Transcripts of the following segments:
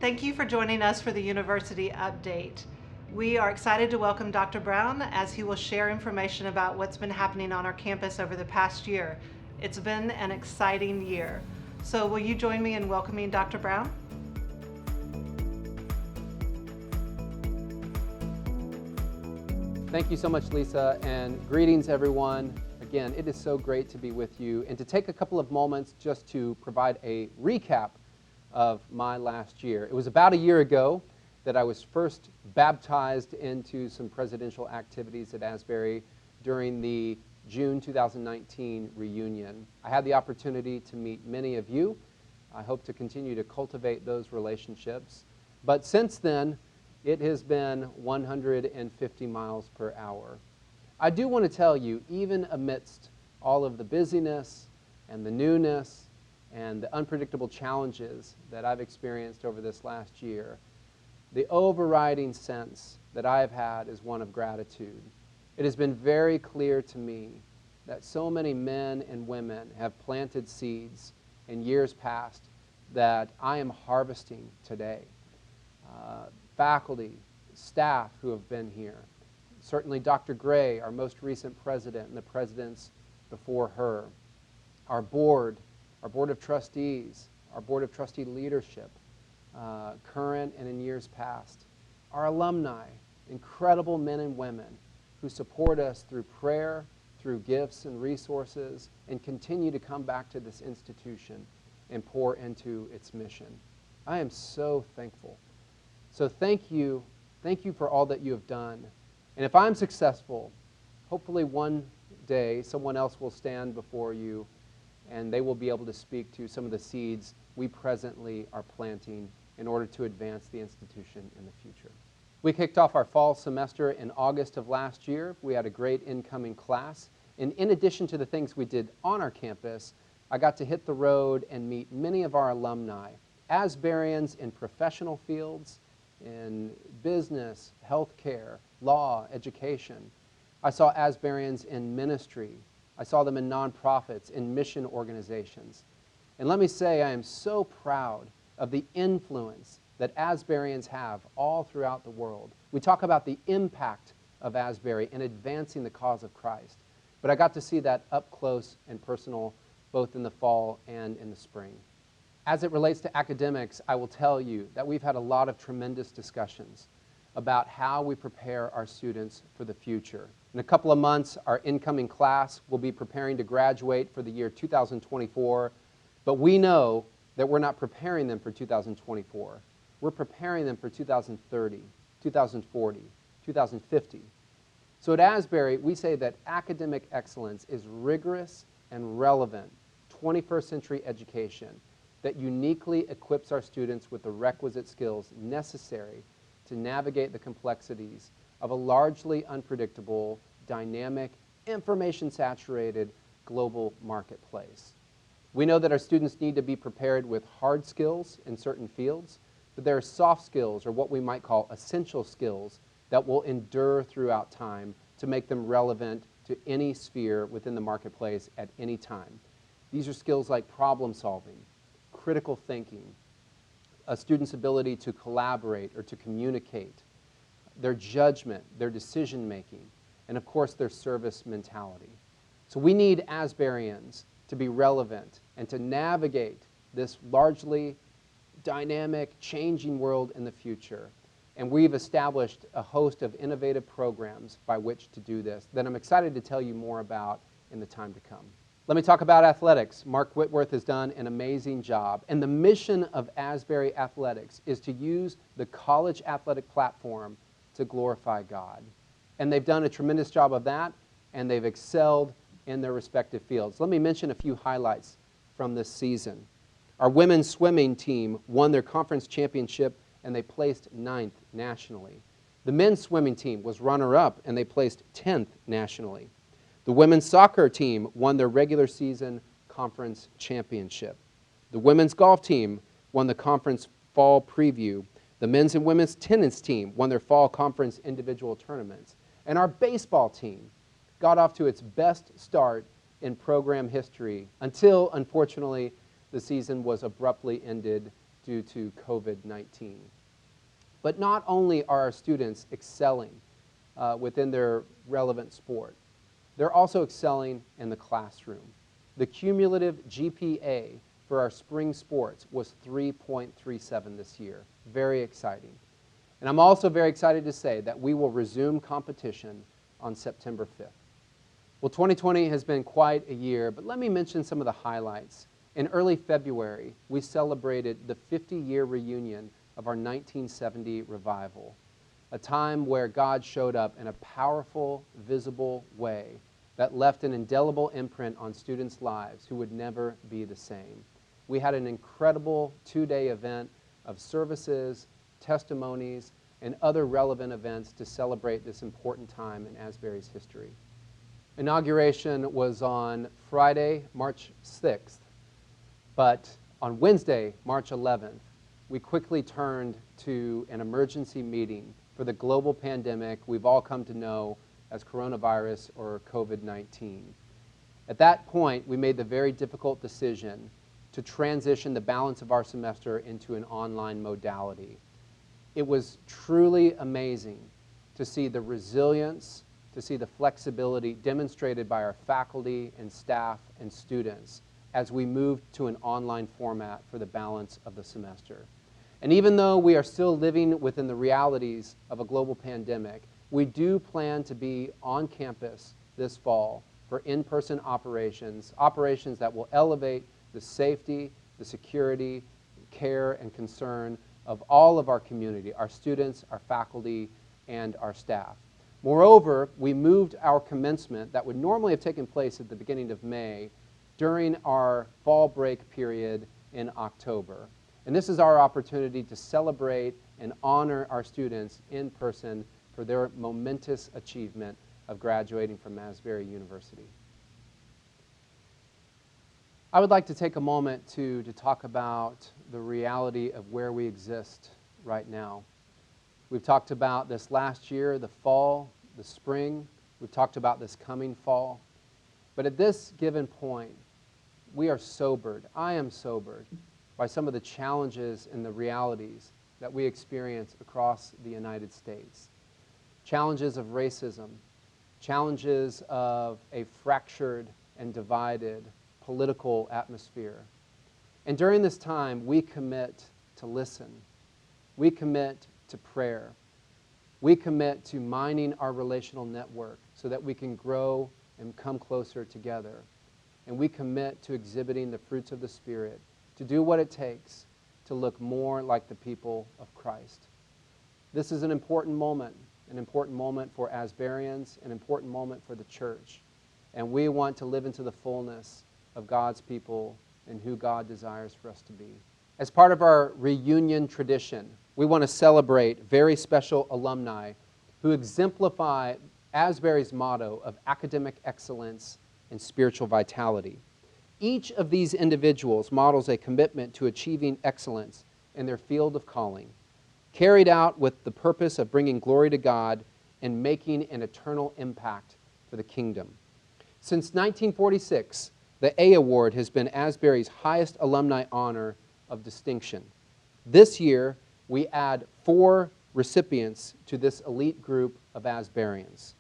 Thank you for joining us for the University Update. We are excited to welcome Dr. Brown as he will share information about what's been happening on our campus over the past year. It's been an exciting year. So will you join me in welcoming Dr. Brown? Thank you so much, Lisa, and greetings, everyone. Again, it is so great to be with you and to take a couple of moments just to provide a recap of my last year. It was about a year ago that I was first baptized into some presidential activities at Asbury during the June 2019 reunion. I had the opportunity to meet many of you. I hope to continue to cultivate those relationships. But since then, it has been 150 miles per hour. I do want to tell you, even amidst all of the busyness and the newness and the unpredictable challenges that I've experienced over this last year, the overriding sense that I've had is one of gratitude. It has been very clear to me that so many men and women have planted seeds in years past that I am harvesting today. Faculty, staff who have been here. Certainly Dr. Gray, our most recent president, and the presidents before her. Our board of trustees, our board of trustee leadership, current and in years past. Our alumni, incredible men and women who support us through prayer, through gifts and resources, and continue to come back to this institution and pour into its mission. I am so thankful. So thank you for all that you have done. And if I'm successful, hopefully one day someone else will stand before you and they will be able to speak to some of the seeds we presently are planting in order to advance the institution in the future. We kicked off our fall semester in August of last year. We had a great incoming class. And in addition to the things we did on our campus, I got to hit the road and meet many of our alumni, Asburyans in professional fields, in business, healthcare, law, education. I saw Asburyans in ministry. I saw them in nonprofits, in mission organizations. And let me say, I am so proud of the influence that Asburyans have all throughout the world. We talk about the impact of Asbury in advancing the cause of Christ. But I got to see that up close and personal both in the fall and in the spring. As it relates to academics, I will tell you that we've had a lot of tremendous discussions about how we prepare our students for the future. In a couple of months, our incoming class will be preparing to graduate for the year 2024, but we know that we're not preparing them for 2024. We're preparing them for 2030, 2040, 2050. So at Asbury, we say that academic excellence is rigorous and relevant 21st century education that uniquely equips our students with the requisite skills necessary to navigate the complexities of a largely unpredictable, dynamic, information-saturated global marketplace. We know that our students need to be prepared with hard skills in certain fields, but there are soft skills, or what we might call essential skills, that will endure throughout time to make them relevant to any sphere within the marketplace at any time. These are skills like problem solving, critical thinking, a student's ability to collaborate or to communicate, their judgment, their decision making, and of course their service mentality. So we need Asburyans to be relevant and to navigate this largely dynamic, changing world in the future. And we've established a host of innovative programs by which to do this that I'm excited to tell you more about in the time to come. Let me talk about athletics. Mark Whitworth has done an amazing job. And the mission of Asbury Athletics is to use the college athletic platform to glorify God. And they've done a tremendous job of that, and they've excelled in their respective fields. Let me mention a few highlights from this season. Our women's swimming team won their conference championship, and they placed 9th nationally. The men's swimming team was runner-up, and they placed 10th nationally. The women's soccer team won their regular season conference championship. The women's golf team won the conference fall preview. The men's and women's tennis team won their fall conference individual tournaments. And our baseball team got off to its best start in program history until, unfortunately, the season was abruptly ended due to COVID-19. But not only are our students excelling within their relevant sport, they're also excelling in the classroom. The cumulative GPA for our spring sports was 3.37 this year. Very exciting. And I'm also very excited to say that we will resume competition on September 5th. Well, 2020 has been quite a year, but let me mention some of the highlights. In early February, we celebrated the 50-year reunion of our 1970 revival, a time where God showed up in a powerful, visible way that left an indelible imprint on students' lives who would never be the same. We had an incredible 2-day event of services, testimonies, and other relevant events to celebrate this important time in Asbury's history. Inauguration was on Friday, March 6th, but on Wednesday, March 11th, we quickly turned to an emergency meeting for the global pandemic we've all come to know as coronavirus or COVID-19. At that point, we made the very difficult decision to transition the balance of our semester into an online modality. It was truly amazing to see the resilience, to see the flexibility demonstrated by our faculty and staff and students as we moved to an online format for the balance of the semester. And even though we are still living within the realities of a global pandemic, we do plan to be on campus this fall for in-person operations that will elevate the safety, the security, care, and concern of all of our community, our students, our faculty, and our staff. Moreover, we moved our commencement that would normally have taken place at the beginning of May during our fall break period in October. And this is our opportunity to celebrate and honor our students in person for their momentous achievement of graduating from Asbury University. I would like to take a moment to talk about the reality of where we exist right now. We've talked about this last year, the fall, the spring. We've talked about this coming fall. But at this given point, we are sobered. I am sobered by some of the challenges and the realities that we experience across the United States. Challenges of racism, challenges of a fractured and divided political atmosphere. And during this time, we commit to listen. We commit to prayer. We commit to mining our relational network so that we can grow and come closer together. And we commit to exhibiting the fruits of the Spirit, to do what it takes to look more like the people of Christ. This is an important moment for Asburyans, an important moment for the church. And we want to live into the fullness of God's people and who God desires for us to be. As part of our reunion tradition, we want to celebrate very special alumni who exemplify Asbury's motto of academic excellence and spiritual vitality. Each of these individuals models a commitment to achieving excellence in their field of calling, carried out with the purpose of bringing glory to God and making an eternal impact for the kingdom. Since 1946, the A Award has been Asbury's highest alumni honor of distinction. This year, we add 4 recipients to this elite group of Asburyans.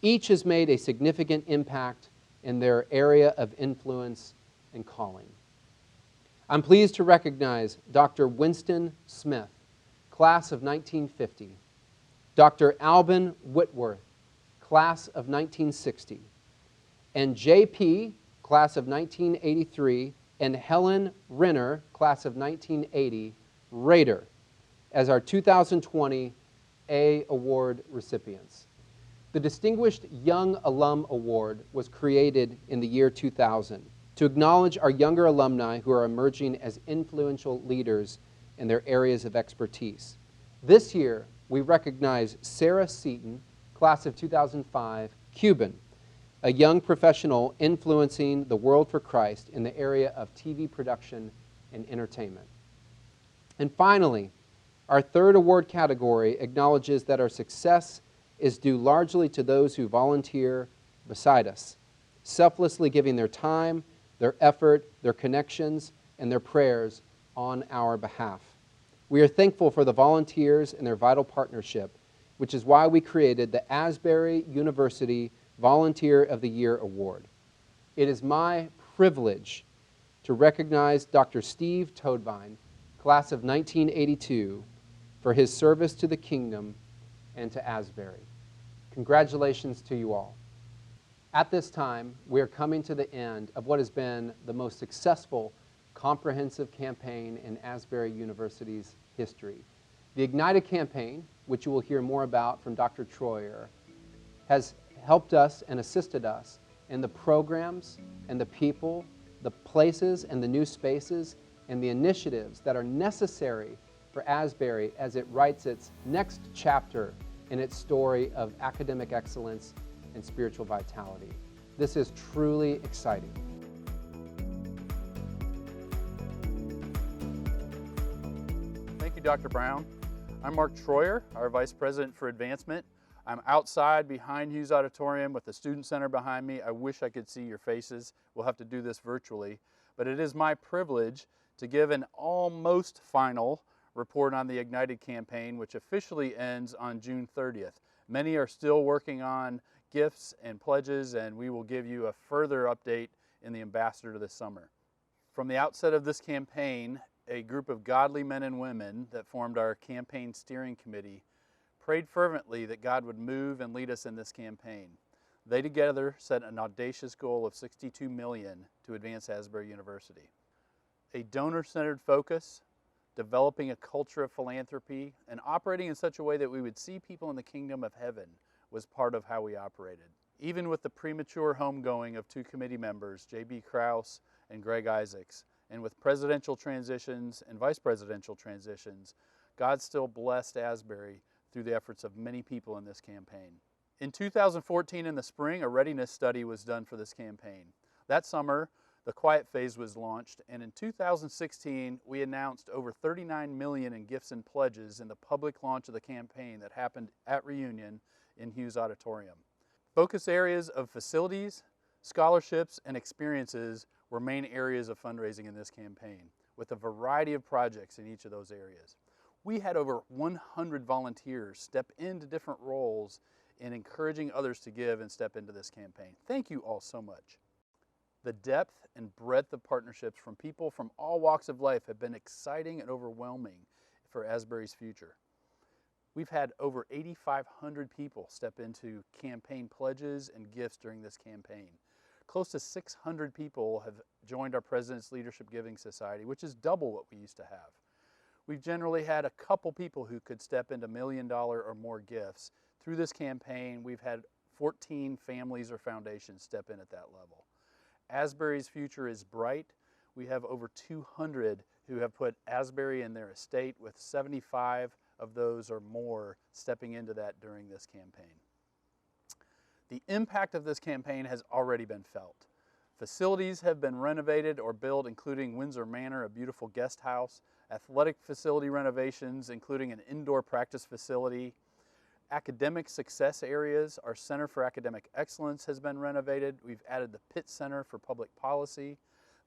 Each has made a significant impact in their area of influence and calling. I'm pleased to recognize Dr. Winston Smith, class of 1950, Dr. Alban Whitworth, class of 1960, and J.P., class of 1983, and Helen Renner, class of 1980, Rader, as our 2020 A Award recipients. The Distinguished Young Alum Award was created in the year 2000 to acknowledge our younger alumni who are emerging as influential leaders in their areas of expertise. This year, we recognize Sarah Seaton, class of 2005, Cuban, a young professional influencing the world for Christ in the area of TV production and entertainment. And finally, our third award category acknowledges that our success is due largely to those who volunteer beside us, selflessly giving their time, their effort, their connections, and their prayers on our behalf. We are thankful for the volunteers and their vital partnership, which is why we created the Asbury University Volunteer of the Year Award. It is my privilege to recognize Dr. Steve Toadvine, class of 1982, for his service to the kingdom and to Asbury. Congratulations to you all. At this time, we are coming to the end of what has been the most successful comprehensive campaign in Asbury University's history. The Ignited campaign, which you will hear more about from Dr. Troyer, has helped us and assisted us in the programs and the people, the places and the new spaces and the initiatives that are necessary for Asbury as it writes its next chapter in its story of academic excellence and spiritual vitality. This is truly exciting. Thank you, Dr. Brown. I'm Mark Troyer, our Vice President for Advancement. I'm outside behind Hughes Auditorium with the Student Center behind me. I wish I could see your faces. We'll have to do this virtually. But it is my privilege to give an almost final report on the Ignited campaign, which officially ends on June 30th. Many are still working on gifts and pledges, and we will give you a further update in the Ambassador this summer. From the outset of this campaign, a group of godly men and women that formed our campaign steering committee prayed fervently that God would move and lead us in this campaign. They together set an audacious goal of $62 million to advance Asbury University. A donor-centered focus, developing a culture of philanthropy, and operating in such a way that we would see people in the kingdom of heaven was part of how we operated. Even with the premature homegoing of two committee members, J.B. Krause and Greg Isaacs, and with presidential transitions and vice presidential transitions, God still blessed Asbury through the efforts of many people in this campaign. In 2014 in the spring, a readiness study was done for this campaign. That summer, the Quiet Phase was launched, and in 2016, we announced over $39 million in gifts and pledges in the public launch of the campaign that happened at Reunion in Hughes Auditorium. Focus areas of facilities, scholarships, and experiences were main areas of fundraising in this campaign, with a variety of projects in each of those areas. We had over 100 volunteers step into different roles in encouraging others to give and step into this campaign. Thank you all so much. The depth and breadth of partnerships from people from all walks of life have been exciting and overwhelming for Asbury's future. We've had over 8,500 people step into campaign pledges and gifts during this campaign. Close to 600 people have joined our President's Leadership Giving Society, which is double what we used to have. We've generally had a couple people who could step into $1 million or more gifts. Through this campaign, we've had 14 families or foundations step in at that level. Asbury's future is bright. We have over 200 who have put Asbury in their estate, with 75 of those or more stepping into that during this campaign. The impact of this campaign has already been felt. Facilities have been renovated or built, including Windsor Manor, a beautiful guest house, athletic facility renovations, including an indoor practice facility. Academic success areas, our Center for Academic Excellence has been renovated. We've added the Pitt Center for Public Policy.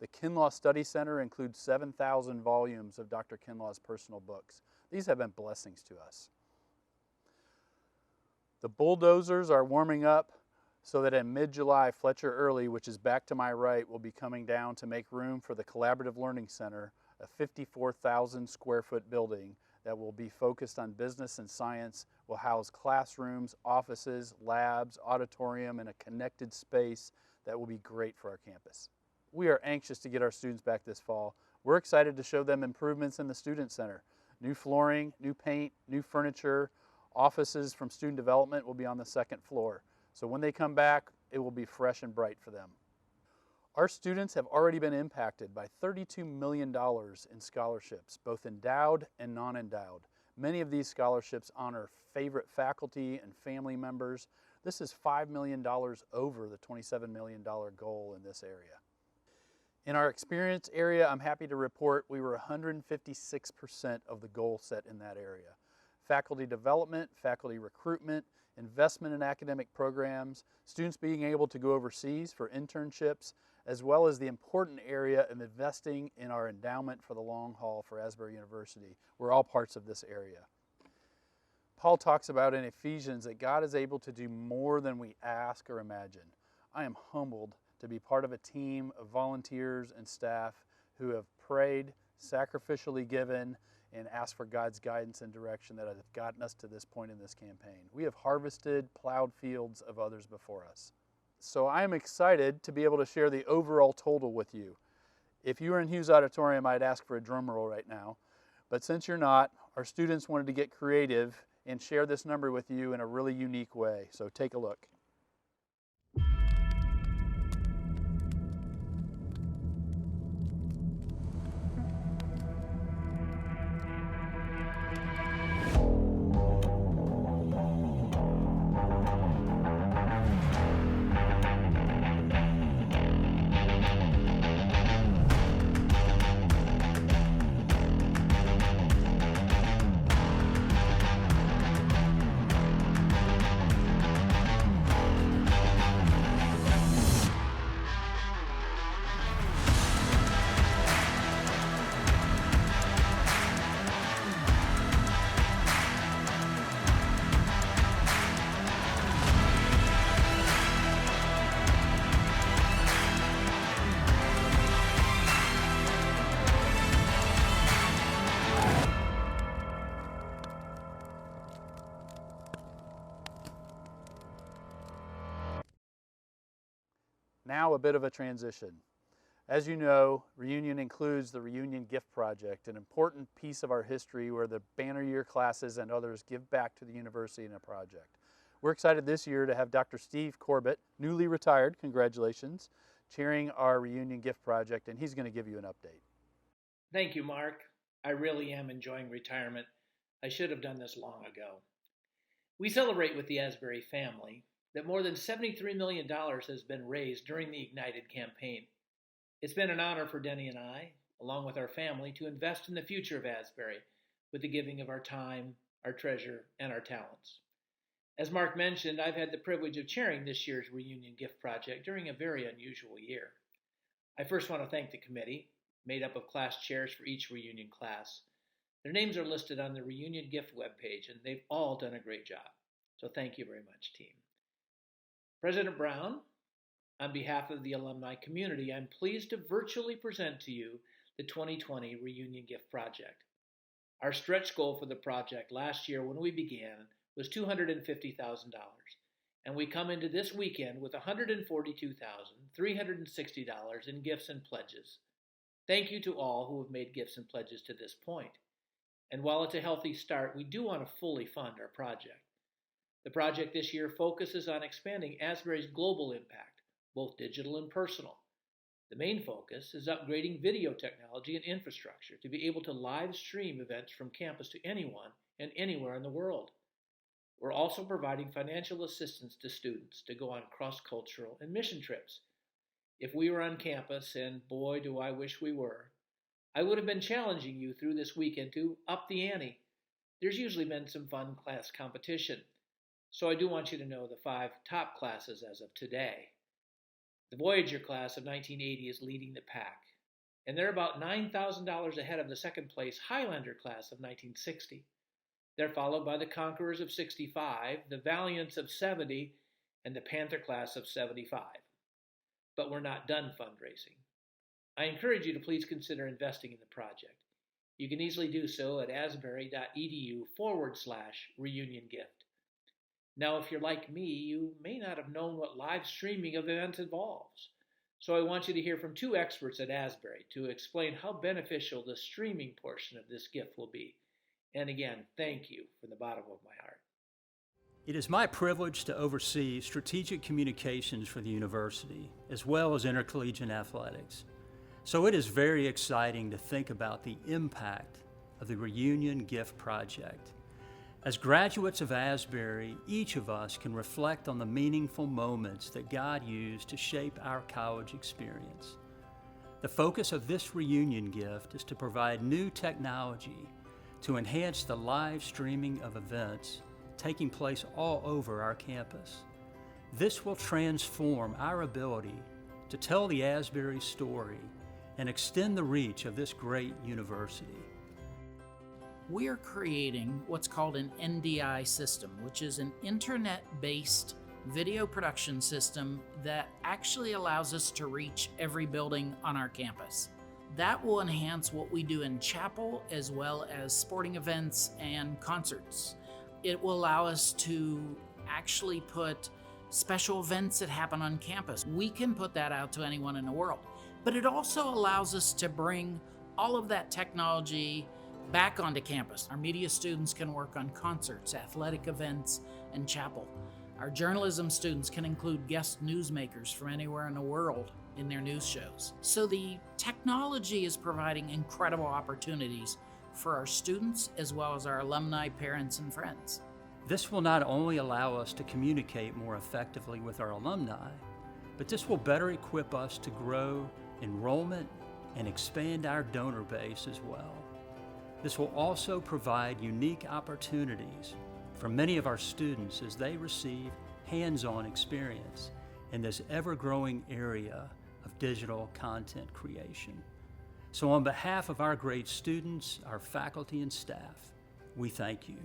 The Kinlaw Study Center includes 7,000 volumes of Dr. Kinlaw's personal books. These have been blessings to us. The bulldozers are warming up so that in mid-July, Fletcher Early, which is back to my right, will be coming down to make room for the Collaborative Learning Center, a 54,000 square foot building that will be focused on business and science, will house classrooms, offices, labs, auditorium, and a connected space that will be great for our campus. We are anxious to get our students back this fall. We're excited to show them improvements in the Student Center. New flooring, new paint, new furniture, offices from student development will be on the second floor. So when they come back, it will be fresh and bright for them. Our students have already been impacted by $32 million in scholarships, both endowed and non-endowed. Many of these scholarships honor favorite faculty and family members. This is $5 million over the $27 million goal in this area. In our experience area, I'm happy to report we were 156% of the goal set in that area. Faculty development, faculty recruitment, investment in academic programs, students being able to go overseas for internships, as well as the important area of investing in our endowment for the long haul for Asbury University. We're all parts of this area. Paul talks about in Ephesians that God is able to do more than we ask or imagine. I am humbled to be part of a team of volunteers and staff who have prayed, sacrificially given, and asked for God's guidance and direction that have gotten us to this point in this campaign. We have harvested, plowed fields of others before us. So I am excited to be able to share the overall total with you. If you were in Hughes Auditorium, I'd ask for a drum roll right now. But since you're not, our students wanted to get creative and share this number with you in a really unique way. So take a look. Now a bit of a transition. As you know, Reunion includes the Reunion Gift Project, an important piece of our history where the banner year classes and others give back to the university in a project. We're excited this year to have Dr. Steve Corbett, newly retired, congratulations, chairing our Reunion Gift Project, and he's going to give you an update. Thank you, Mark. I really am enjoying retirement. I should have done this long ago. We celebrate with the Asbury family that more than $73 million has been raised during the Ignited campaign. It's been an honor for Denny and I, along with our family, to invest in the future of Asbury with the giving of our time, our treasure, and our talents. As Mark mentioned, I've had the privilege of chairing this year's Reunion Gift Project during a very unusual year. I first want to thank the committee, made up of class chairs for each reunion class. Their names are listed on the Reunion Gift webpage, and they've all done a great job. So thank you very much, team. President Brown, on behalf of the alumni community, I'm pleased to virtually present to you the 2020 Reunion Gift Project. Our stretch goal for the project last year when we began was $250,000, and we come into this weekend with $142,360 in gifts and pledges. Thank you to all who have made gifts and pledges to this point. And while it's a healthy start, we do want to fully fund our project. The project this year focuses on expanding Asbury's global impact, both digital and personal. The main focus is upgrading video technology and infrastructure to be able to live stream events from campus to anyone and anywhere in the world. We're also providing financial assistance to students to go on cross-cultural and mission trips. If we were on campus, and boy do I wish we were, I would have been challenging you through this weekend to up the ante. There's usually been some fun class competition. So I do want you to know the 5 top classes as of today. The Voyager class of 1980 is leading the pack, and they're about $9,000 ahead of the second place Highlander class of 1960. They're followed by the Conquerors of 65, the Valiants of 70, and the Panther class of 75. But we're not done fundraising. I encourage you to please consider investing in the project. You can easily do so at asbury.edu/reuniongift. Now, if you're like me, you may not have known what live streaming of events involves. So I want you to hear from 2 experts at Asbury to explain how beneficial the streaming portion of this gift will be. And again, thank you from the bottom of my heart. It is my privilege to oversee strategic communications for the university, as well as intercollegiate athletics. So it is very exciting to think about the impact of the Reunion Gift Project. As graduates of Asbury, each of us can reflect on the meaningful moments that God used to shape our college experience. The focus of this reunion gift is to provide new technology to enhance the live streaming of events taking place all over our campus. This will transform our ability to tell the Asbury story and extend the reach of this great university. We are creating what's called an NDI system, which is an internet-based video production system that actually allows us to reach every building on our campus. That will enhance what we do in chapel as well as sporting events and concerts. It will allow us to actually put special events that happen on campus. We can put that out to anyone in the world. But it also allows us to bring all of that technology back onto campus. Our media students can work on concerts, athletic events, and chapel. Our journalism students can include guest newsmakers from anywhere in the world in their news shows. So the technology is providing incredible opportunities for our students as well as our alumni, parents, and friends. This will not only allow us to communicate more effectively with our alumni, but this will better equip us to grow enrollment and expand our donor base as well. This will also provide unique opportunities for many of our students as they receive hands-on experience in this ever-growing area of digital content creation. So on behalf of our great students, our faculty and staff, we thank you.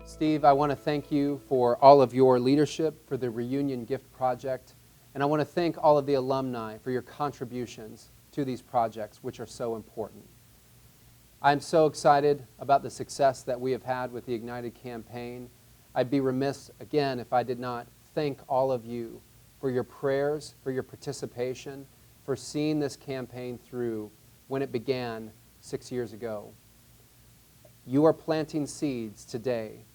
Steve, I want to thank you for all of your leadership for the Reunion Gift Project, and I want to thank all of the alumni for your contributions to these projects, which are so important. I'm so excited about the success that we have had with the Ignited campaign. I'd be remiss, again, if I did not thank all of you for your prayers, for your participation, for seeing this campaign through when it began 6 years ago. You are planting seeds today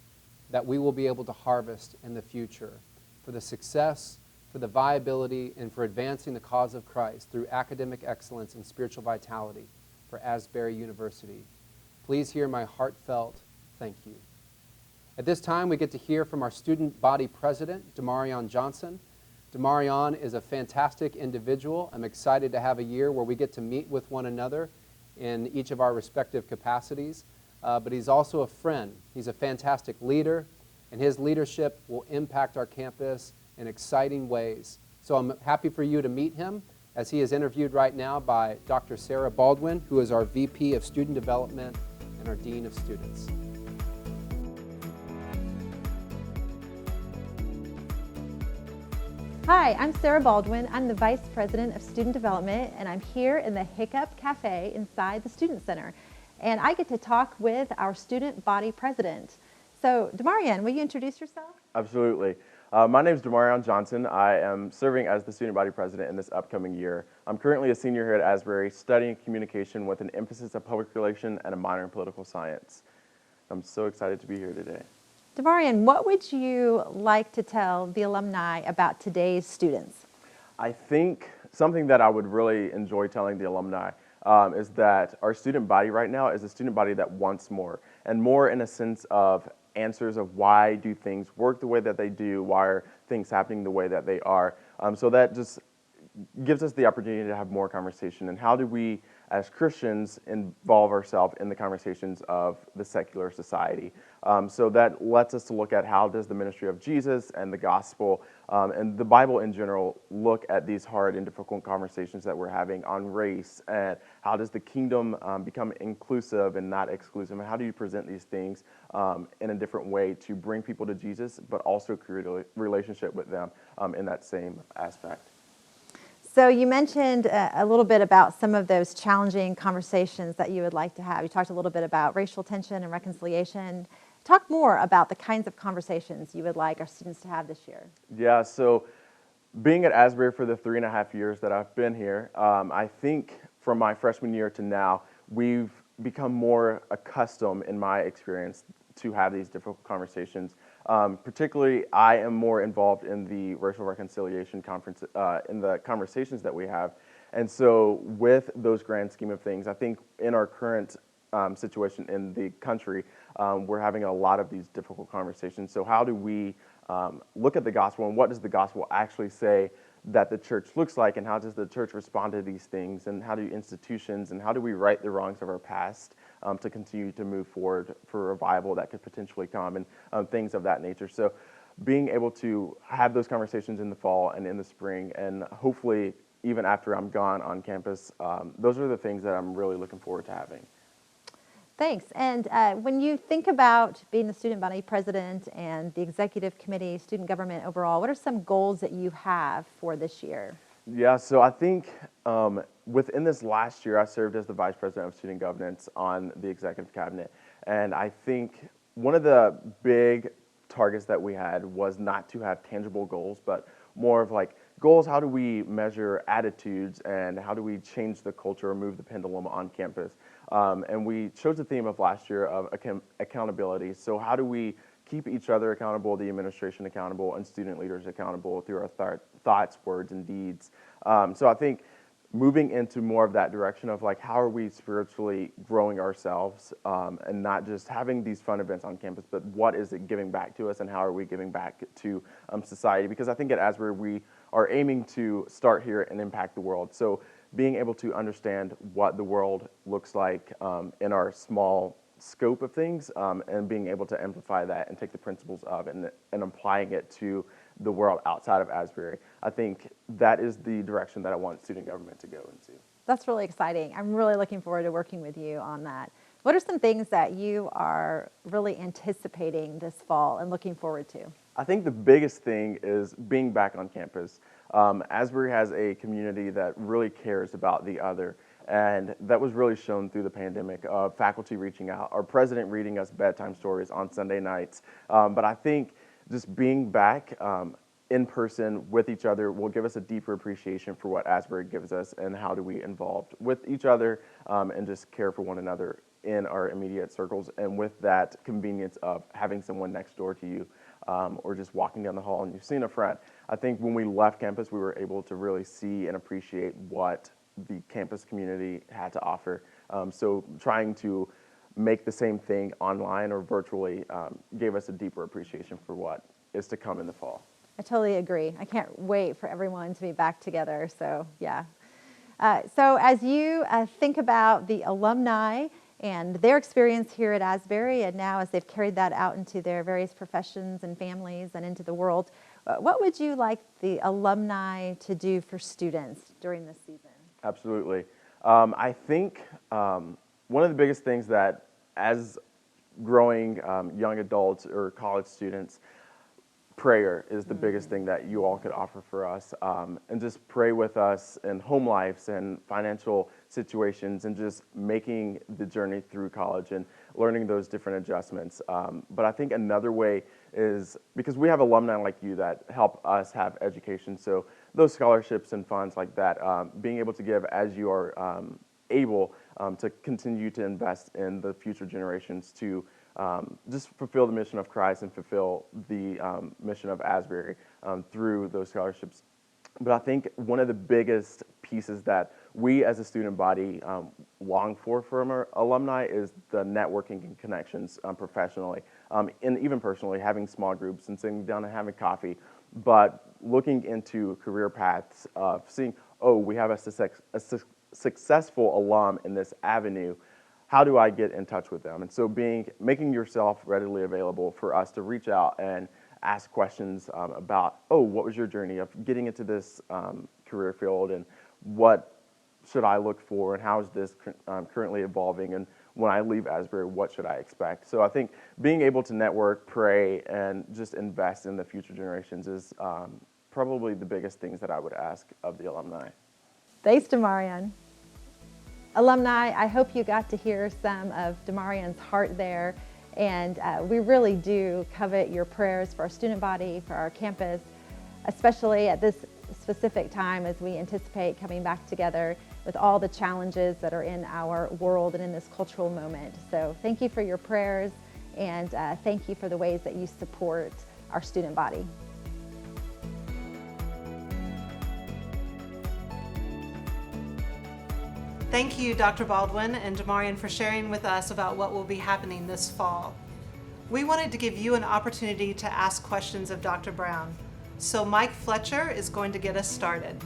that we will be able to harvest in the future for the success, for the viability, and for advancing the cause of Christ through academic excellence and spiritual vitality for Asbury University. Please hear my heartfelt thank you. At this time, we get to hear from our student body president, Demarion Johnson. Demarion is a fantastic individual. I'm excited to have a year where we get to meet with one another in each of our respective capacities. But he's also a friend. He's a fantastic leader, and his leadership will impact our campus in exciting ways. So I'm happy for you to meet him, as he is interviewed right now by Dr. Sarah Baldwin, who is our VP of Student Development and our Dean of Students. Hi, I'm Sarah Baldwin. I'm the Vice President of Student Development, and I'm here in the Hiccup Cafe inside the Student Center. And I get to talk with our student body president. So, Demarion, will you introduce yourself? Absolutely. My name is Demarion Johnson. I am serving as the student body president in this upcoming year. I'm currently a senior here at Asbury, studying communication with an emphasis of public relations and a minor in political science. I'm so excited to be here today. Demarion, what would you like to tell the alumni about today's students? I think something that I would really enjoy telling the alumni is that our student body right now is a student body that wants more, and more in a sense of answers of why do things work the way that they do, why are things happening the way that they are. So that just gives us the opportunity to have more conversation, and how do we as Christians involve ourselves in the conversations of the secular society. So that lets us to look at how does the ministry of Jesus and the gospel and the Bible in general look at these hard and difficult conversations that we're having on race, and how does the kingdom become inclusive and not exclusive, and how do you present these things in a different way to bring people to Jesus, but also create a relationship with them in that same aspect. So you mentioned a little bit about some of those challenging conversations that you would like to have. You talked a little bit about racial tension and reconciliation. Talk more about the kinds of conversations you would like our students to have this year. Yeah, so being at Asbury for the 3.5 years that I've been here, I think from my freshman year to now, we've become more accustomed, in my experience, to have these difficult conversations. Particularly, I am more involved in the racial reconciliation conference, in the conversations that we have. And so with those grand scheme of things, I think in our current situation in the country, we're having a lot of these difficult conversations. So how do we look at the gospel, and what does the gospel actually say that the church looks like, and how does the church respond to these things, and how do institutions, and how do we right the wrongs of our past to continue to move forward for revival that could potentially come and things of that nature. So being able to have those conversations in the fall and in the spring, and hopefully even after I'm gone on campus, those are the things that I'm really looking forward to having. Thanks. And when you think about being the student body president and the executive committee, student government overall, what are some goals that you have for this year? Yeah, so I think within this last year, I served as the vice president of student governance on the executive cabinet. And I think one of the big targets that we had was not to have tangible goals, but more of like goals, how do we measure attitudes and how do we change the culture or move the pendulum on campus? And we chose the theme of last year of accountability. So how do we keep each other accountable, the administration accountable, and student leaders accountable through our thoughts, words, and deeds? So I think moving into more of that direction of like how are we spiritually growing ourselves and not just having these fun events on campus, but what is it giving back to us and how are we giving back to society? Because I think at Asbury we are aiming to start here and impact the world. So being able to understand what the world looks like in our small scope of things and being able to amplify that and take the principles of it and applying it to the world outside of Asbury. I think that is the direction that I want student government to go into. That's really exciting. I'm really looking forward to working with you on that. What are some things that you are really anticipating this fall and looking forward to? I think the biggest thing is being back on campus. Asbury has a community that really cares about the other, and that was really shown through the pandemic of faculty reaching out, our president reading us bedtime stories on Sunday nights. But I think just being back in person with each other will give us a deeper appreciation for what Asbury gives us and how do we involve with each other and just care for one another in our immediate circles, and with that convenience of having someone next door to you or just walking down the hall and you've seen a friend. I think when we left campus, we were able to really see and appreciate what the campus community had to offer. So trying to make the same thing online or virtually gave us a deeper appreciation for what is to come in the fall. I totally agree. I can't wait for everyone to be back together. So yeah. So as you think about the alumni and their experience here at Asbury, and now as they've carried that out into their various professions and families and into the world, what would you like the alumni to do for students during this season? Absolutely. I think one of the biggest things that as growing young adults or college students, prayer is the biggest thing that you all could offer for us, and just pray with us in home lives and financial situations and just making the journey through college and learning those different adjustments. But I think another way is because we have alumni like you that help us have education, so those scholarships and funds like that, being able to give as you are able to continue to invest in the future generations to just fulfill the mission of Christ and fulfill the mission of Asbury through those scholarships. But I think one of the biggest pieces that we as a student body long for from our alumni is the networking and connections professionally and even personally, having small groups and sitting down and having coffee, but looking into career paths of seeing, oh, we have a successful alum in this avenue. How do I get in touch with them? And so making yourself readily available for us to reach out and ask questions about, oh, what was your journey of getting into this career field and what should I look for and how is this currently evolving, and when I leave Asbury, what should I expect? So I think being able to network, pray, and just invest in the future generations is probably the biggest things that I would ask of the alumni. Thanks, Demarion. Alumni, I hope you got to hear some of Demarion's heart there, and we really do covet your prayers for our student body, for our campus, especially at this specific time as we anticipate coming back together with all the challenges that are in our world and in this cultural moment. So thank you for your prayers, and thank you for the ways that you support our student body. Thank you, Dr. Baldwin and Demarion, for sharing with us about what will be happening this fall. We wanted to give you an opportunity to ask questions of Dr. Brown, so Mike Fletcher is going to get us started.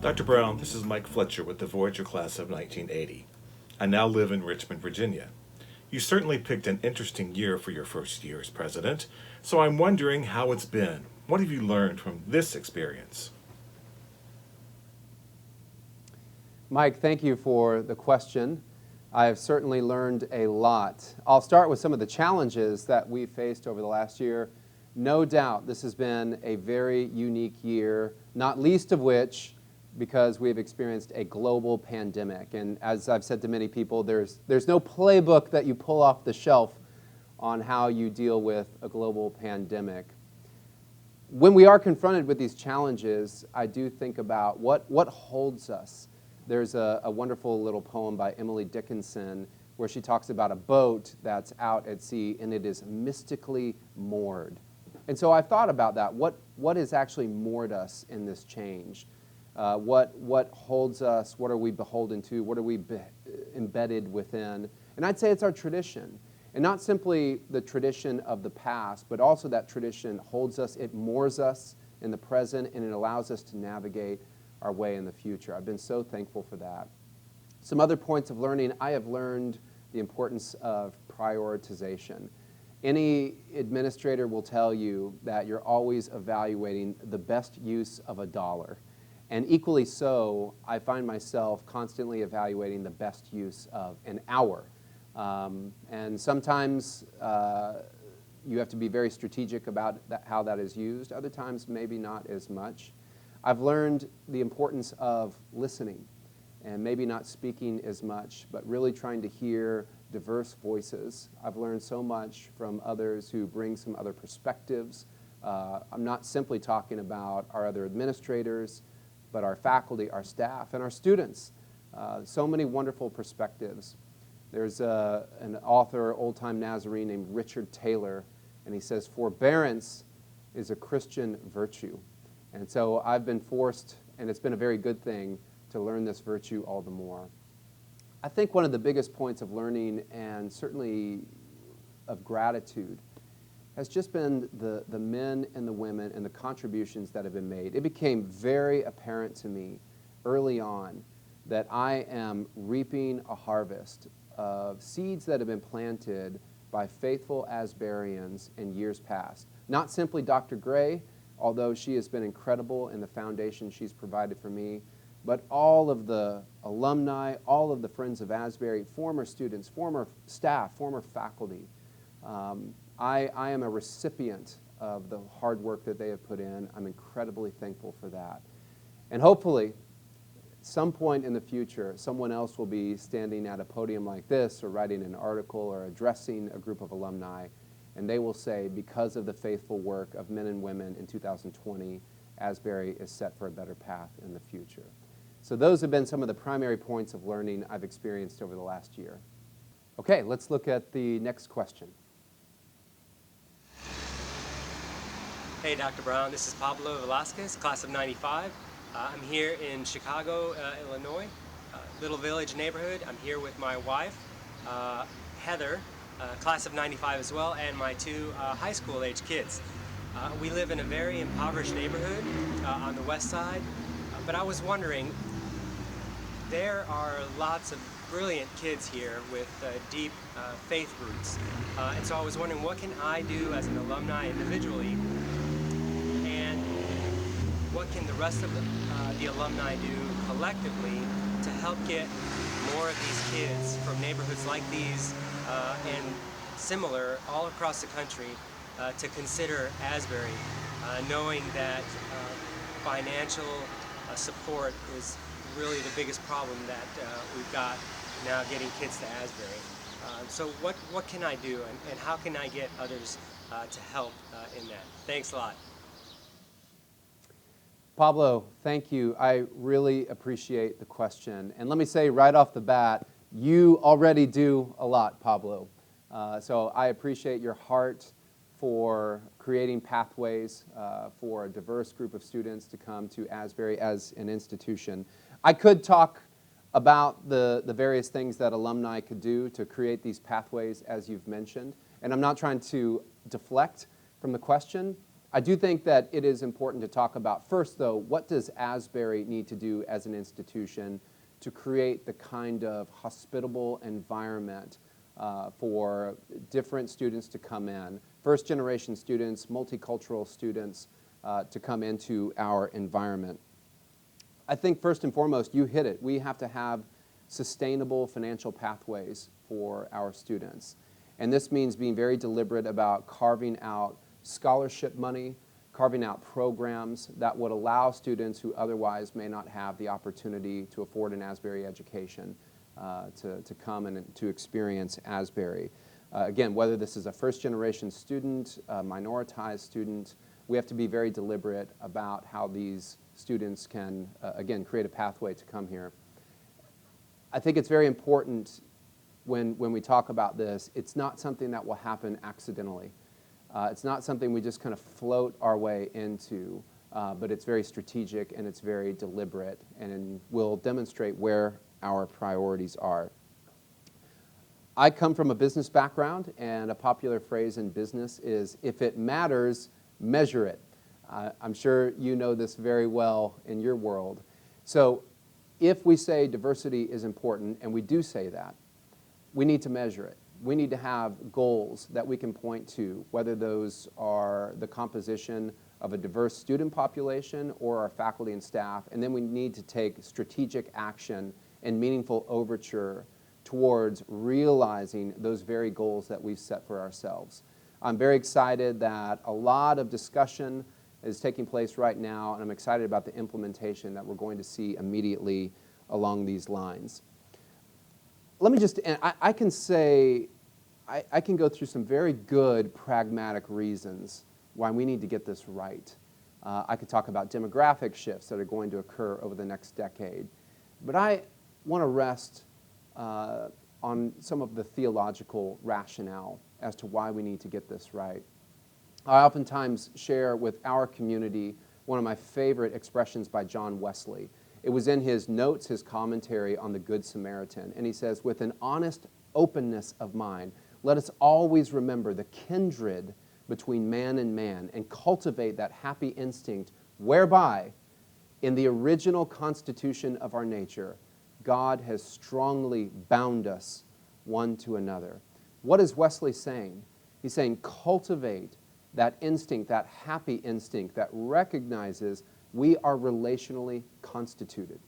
Dr. Brown, this is Mike Fletcher with the Voyager class of 1980. I now live in Richmond, Virginia. You certainly picked an interesting year for your first year as president, so I'm wondering how it's been. What have you learned from this experience? Mike, thank you for the question. I have certainly learned a lot. I'll start with some of the challenges that we faced over the last year. No doubt this has been a very unique year, not least of which because we've experienced a global pandemic. And as I've said to many people, there's no playbook that you pull off the shelf on how you deal with a global pandemic. When we are confronted with these challenges, I do think about what holds us. There's a wonderful little poem by Emily Dickinson where she talks about a boat that's out at sea and it is mystically moored. And so I've thought about that. What has actually moored us in this change? What holds us? What are we beholden to? What are we embedded within? And I'd say it's our tradition. And not simply the tradition of the past, but also that tradition holds us, it moors us in the present, and it allows us to navigate our way in the future. I've been so thankful for that. Some other points of learning, I have learned the importance of prioritization. Any administrator will tell you that you're always evaluating the best use of a dollar. And equally so, I find myself constantly evaluating the best use of an hour. And sometimes you have to be very strategic about how that is used. Other times, maybe not as much. I've learned the importance of listening and maybe not speaking as much, but really trying to hear diverse voices. I've learned so much from others who bring some other perspectives. I'm not simply talking about our other administrators, but our faculty, our staff, and our students. So many wonderful perspectives. There's an author, old-time Nazarene named Richard Taylor, and he says, "Forbearance is a Christian virtue." And so I've been forced, and it's been a very good thing, to learn this virtue all the more. I think one of the biggest points of learning, and certainly of gratitude, has just been the men and the women and the contributions that have been made. It became very apparent to me early on that I am reaping a harvest of seeds that have been planted by faithful Asburyans in years past. Not simply Dr. Gray, although she has been incredible in the foundation she's provided for me, but all of the alumni, all of the Friends of Asbury, former students, former staff, former faculty. I am a recipient of the hard work that they have put in. I'm incredibly thankful for that. And hopefully, some point in the future, someone else will be standing at a podium like this or writing an article or addressing a group of alumni, and they will say, because of the faithful work of men and women in 2020, Asbury is set for a better path in the future. So those have been some of the primary points of learning I've experienced over the last year. Okay, let's look at the next question. Hey, Dr. Brown, this is Pablo Velasquez, class of '95. I'm here in Chicago, Illinois, Little Village neighborhood. I'm here with my wife, Heather, class of '95 as well, and my two high school age kids. We live in a very impoverished neighborhood on the west side, but I was wondering, there are lots of brilliant kids here with deep faith roots, and so I was wondering, what can I do as an alumni individually, and what can the rest of the alumni do collectively to help get more of these kids from neighborhoods like these and similar all across the country to consider Asbury, knowing that financial support is really the biggest problem that we've got now getting kids to Asbury. So what can I do, and how can I get others to help in that? Thanks a lot. Pablo, thank you. I really appreciate the question. And let me say right off the bat, you already do a lot, Pablo. So I appreciate your heart for creating pathways for a diverse group of students to come to Asbury as an institution. I could talk about the various things that alumni could do to create these pathways, as you've mentioned. And I'm not trying to deflect from the question. I do think that it is important to talk about first, though, what does Asbury need to do as an institution to create the kind of hospitable environment for different students to come in, first-generation students, multicultural students to come into our environment. I think first and foremost, you hit it. We have to have sustainable financial pathways for our students. And this means being very deliberate about carving out scholarship money, carving out programs that would allow students who otherwise may not have the opportunity to afford an Asbury education to come and to experience Asbury. Again, whether this is a first-generation student, a minoritized student, we have to be very deliberate about how these students can, again, create a pathway to come here. I think it's very important when we talk about this, it's not something that will happen accidentally. It's not something we just kind of float our way into, but it's very strategic and it's very deliberate, and will demonstrate where our priorities are. I come from a business background, and a popular phrase in business is, if it matters, measure it. I'm sure you know this very well in your world. So if we say diversity is important, and we do say that, we need to measure it. We need to have goals that we can point to, whether those are the composition of a diverse student population or our faculty and staff, and then we need to take strategic action and meaningful overture towards realizing those very goals that we've set for ourselves. I'm very excited that a lot of discussion is taking place right now, and I'm excited about the implementation that we're going to see immediately along these lines. Let me just, I can say, I can go through some very good pragmatic reasons why we need to get this right. I could talk about demographic shifts that are going to occur over the next decade. But I want to rest on some of the theological rationale as to why we need to get this right. I oftentimes share with our community one of my favorite expressions by John Wesley. It was in his notes, his commentary on the Good Samaritan. And he says, with an honest openness of mind, let us always remember the kindred between man and cultivate that happy instinct whereby, in the original constitution of our nature, God has strongly bound us one to another. What is Wesley saying? He's saying cultivate that instinct, that happy instinct that recognizes we are relationally constituted.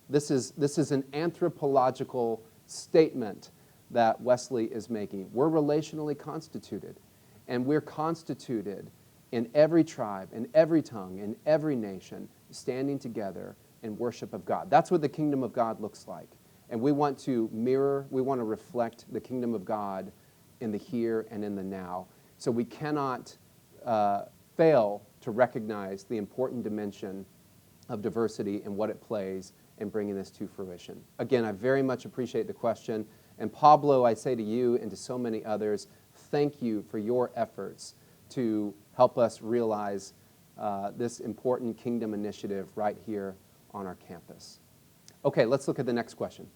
This is an anthropological statement that Wesley is making. We're relationally constituted, and we're constituted in every tribe, in every tongue, in every nation, standing together in worship of God. That's what the kingdom of God looks like. And we want to mirror, we want to reflect the kingdom of God in the here and in the now. So we cannot fail to recognize the important dimension of diversity and what it plays in bringing this to fruition. Again, I very much appreciate the question. And Pablo, I say to you and to so many others, thank you for your efforts to help us realize this important kingdom initiative right here on our campus. Okay, let's look at the next question.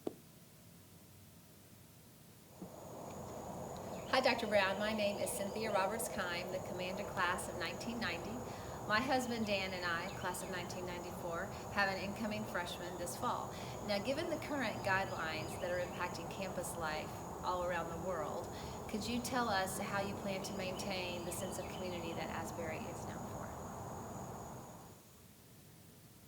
Hi, Dr. Brown. My name is Cynthia Roberts-Kime, the commander class of 1990. My husband Dan and I, class of 1994, have an incoming freshman this fall. Now, given the current guidelines that are impacting campus life all around the world, could you tell us how you plan to maintain the sense of community that Asbury is known for?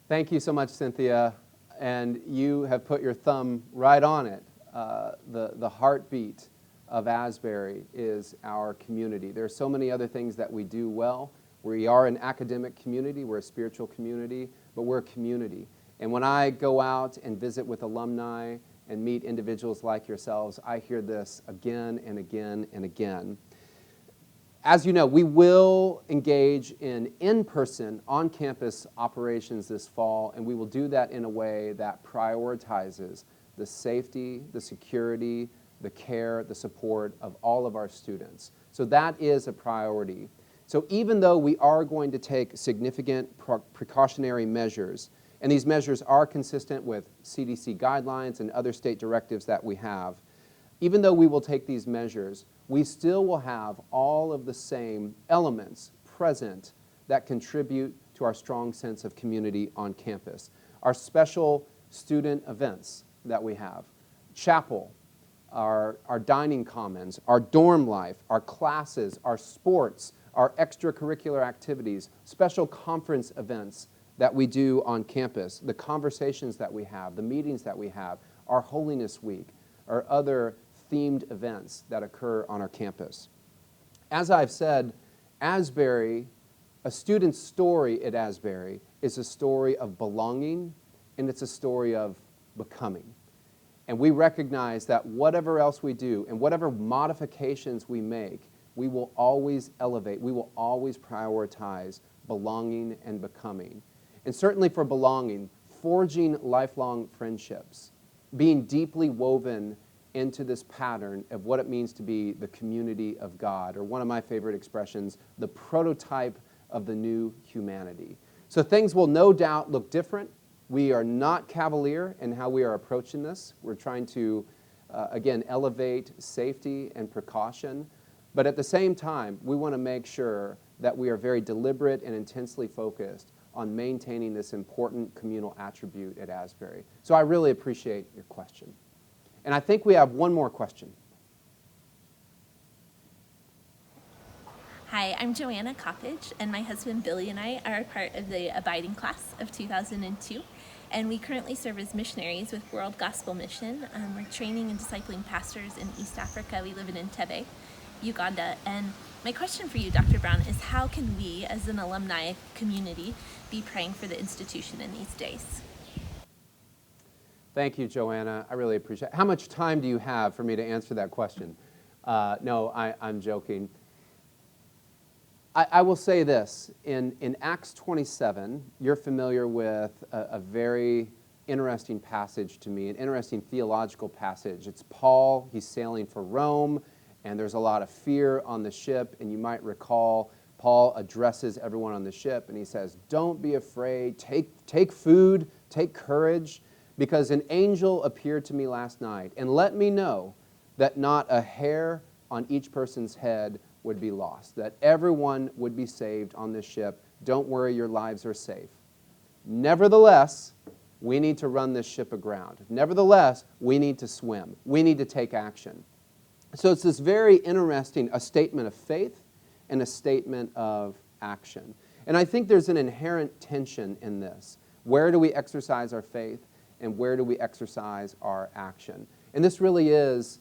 Thank you so much, Cynthia. And you have put your thumb right on it. The heartbeat of Asbury is our community. There are so many other things that we do well. We are an academic community, we're a spiritual community, but we're a community. And when I go out and visit with alumni and meet individuals like yourselves, I hear this again and again and again. As you know, we will engage in-person, on-campus operations this fall, and we will do that in a way that prioritizes the safety, the security, the care, the support of all of our students. So that is a priority. So even though we are going to take significant precautionary measures, and these measures are consistent with CDC guidelines and other state directives that we have, even though we will take these measures, we still will have all of the same elements present that contribute to our strong sense of community on campus. Our special student events, that we have, chapel, our dining commons, our dorm life, our classes, our sports, our extracurricular activities, special conference events that we do on campus, the conversations that we have, the meetings that we have, our Holiness Week, or other themed events that occur on our campus. As I've said, Asbury, a student's story at Asbury is a story of belonging, and it's a story of becoming. And we recognize that whatever else we do and whatever modifications we make, we will always elevate, we will always prioritize belonging and becoming. And certainly for belonging, forging lifelong friendships, being deeply woven into this pattern of what it means to be the community of God, or one of my favorite expressions, the prototype of the new humanity. So things will no doubt look different. We are not cavalier in how we are approaching this. We're trying to, again, elevate safety and precaution. But at the same time, we want to make sure that we are very deliberate and intensely focused on maintaining this important communal attribute at Asbury. So I really appreciate your question. And I think we have one more question. Hi, I'm Joanna Coppage, and my husband Billy and I are part of the Abiding class of 2002, and we currently serve as missionaries with World Gospel Mission. We're training and discipling pastors in East Africa. We live in Entebbe, Uganda, and my question for you, Dr. Brown, is how can we, as an alumni community, be praying for the institution in these days? Thank you, Joanna. I really appreciate it. How much time do you have for me to answer that question? No, I'm joking. I will say this. In Acts 27, you're familiar with a very interesting passage to me, an interesting theological passage. It's Paul. He's sailing for Rome, and there's a lot of fear on the ship. And you might recall Paul addresses everyone on the ship, and he says, don't be afraid. Take food. Take courage, because an angel appeared to me last night and let me know that not a hair on each person's head would be lost, that everyone would be saved on this ship. Don't worry, your lives are safe. Nevertheless, we need to run this ship aground. Nevertheless, we need to swim. We need to take action. So it's this very interesting, a statement of faith and a statement of action. And I think there's an inherent tension in this. Where do we exercise our faith and where do we exercise our action? And this really is,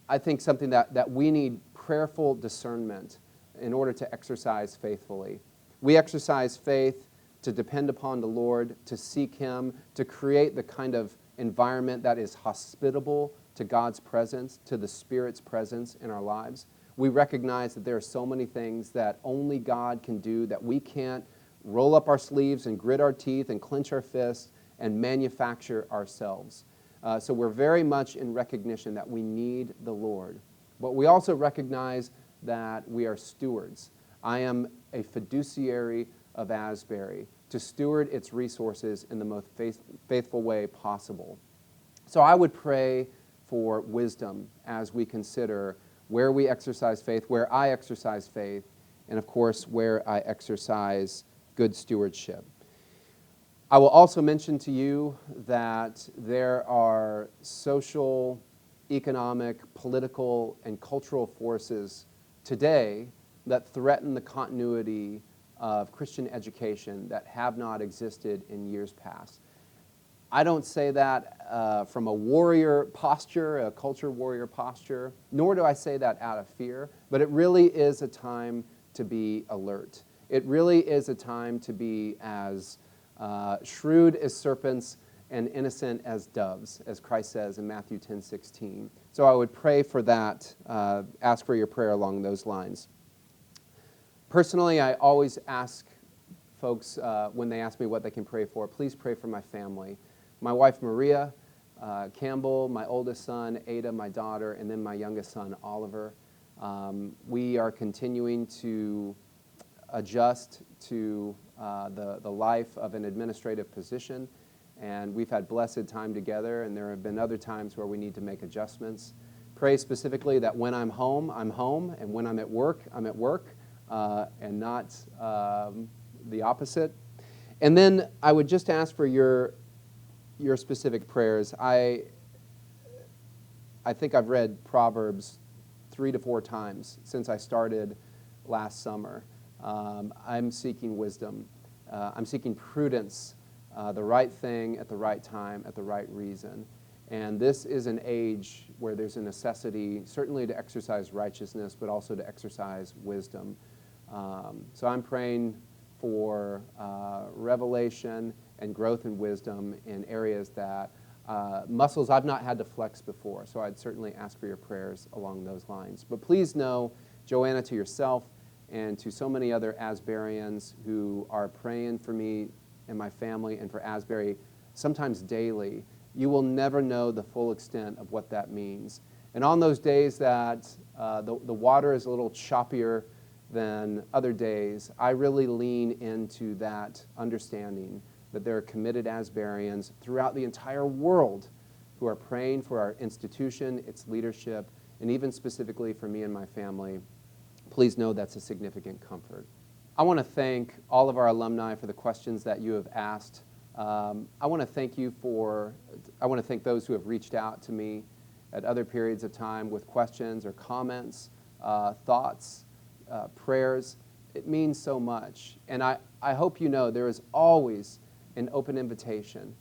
I think, something that we need prayerful discernment in order to exercise faithfully. We exercise faith to depend upon the Lord, to seek Him, to create the kind of environment that is hospitable to God's presence, to the Spirit's presence in our lives. We recognize that there are so many things that only God can do, that we can't roll up our sleeves and grit our teeth and clench our fists and manufacture ourselves. So we're very much in recognition that we need the Lord. But we also recognize that we are stewards. I am a fiduciary of Asbury to steward its resources in the most faithful way possible. So I would pray for wisdom as we consider where we exercise faith, where I exercise faith, and of course where I exercise good stewardship. I will also mention to you that there are social, economic, political, and cultural forces today that threaten the continuity of Christian education that have not existed in years past. I don't say that from a warrior posture, a culture warrior posture, nor do I say that out of fear, but it really is a time to be alert. It really is a time to be as shrewd as serpents and innocent as doves, as Christ says in Matthew 10:16. So I would pray for that, ask for your prayer along those lines. Personally, I always ask folks when they ask me what they can pray for, please pray for my family. My wife Maria Campbell, my oldest son Ada, my daughter, and then my youngest son Oliver. We are continuing to adjust to the life of an administrative position, and we've had blessed time together, and there have been other times where we need to make adjustments. Pray specifically that when I'm home, and when I'm at work, and not the opposite. And then I would just ask for your your specific prayers, I think I've read Proverbs 3 to 4 times since I started last summer. I'm seeking wisdom. I'm seeking prudence, the right thing at the right time, at the right reason. And this is an age where there's a necessity, certainly to exercise righteousness, but also to exercise wisdom. So I'm praying for revelation and growth in wisdom in areas that muscles I've not had to flex before. So I'd certainly ask for your prayers along those lines. But please know, Joanna, to yourself and to so many other Asburyans who are praying for me and my family and for Asbury, sometimes daily, you will never know the full extent of what that means. And on those days that the water is a little choppier than other days, I really lean into that understanding that there are committed Asburyans throughout the entire world who are praying for our institution, its leadership, and even specifically for me and my family. Please know that's a significant comfort. I want to thank all of our alumni for the questions that you have asked. I want to thank those who have reached out to me at other periods of time with questions or comments, thoughts, prayers. It means so much. And I hope you know there is always an open invitation,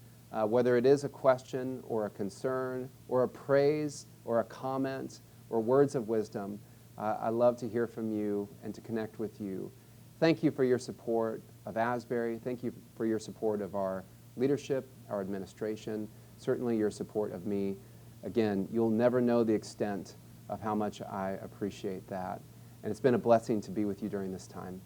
whether it is a question or a concern or a praise or a comment or words of wisdom. I love to hear from you and to connect with you. Thank you for your support of Asbury. Thank you for your support of our leadership, our administration, certainly your support of me. Again, you'll never know the extent of how much I appreciate that. And it's been a blessing to be with you during this time.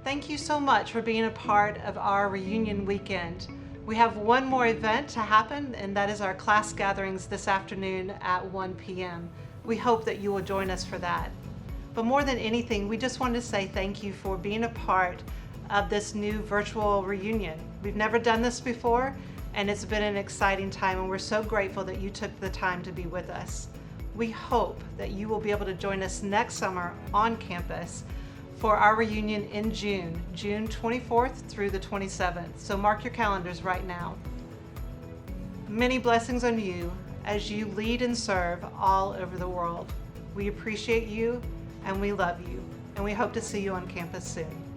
Thank you so much for being a part of our reunion weekend. We have one more event to happen, and that is our class gatherings this afternoon at 1 p.m. We hope that you will join us for that. But more than anything, we just wanted to say thank you for being a part of this new virtual reunion. We've never done this before, and it's been an exciting time, and we're so grateful that you took the time to be with us. We hope that you will be able to join us next summer on campus for our reunion in June 24th through the 27th. So mark your calendars right now. Many blessings on you as you lead and serve all over the world. We appreciate you and we love you, and we hope to see you on campus soon.